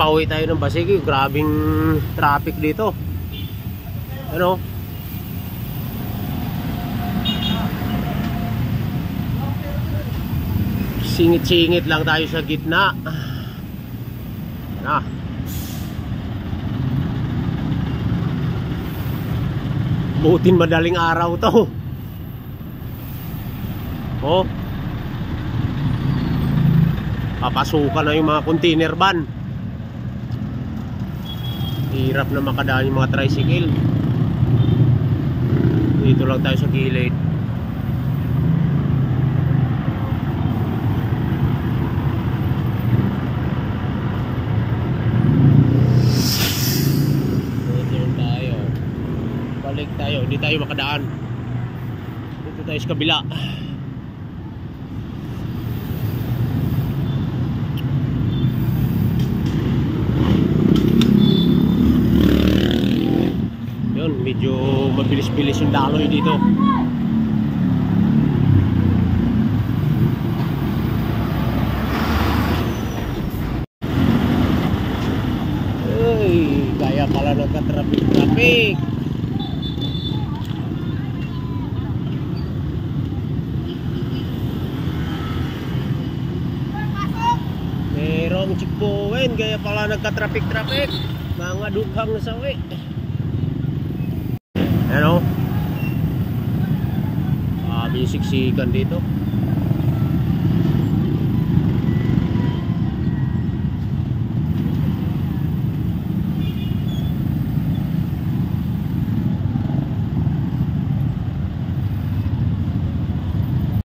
pauwi tayo ng Basigi. Grabing traffic dito. Ano? Singit-singit lang tayo sa gitna. Na. Butin madaling araw to. Oh. Papasukan na yung mga container van. Hirap na makadaan yung mga tricycle. Dito lang tayo sa gilid. Balik tayo, hindi tayo makadaan. Dito tayo sa kabila. Yun, medyo mabilis-bilis yung daloy dito. Ay, kaya pala nagka-traffic. Merong checkpoint, kaya pala nagka-traffic. Mga dukhang na sawi. Ano? Bisiksikan dito.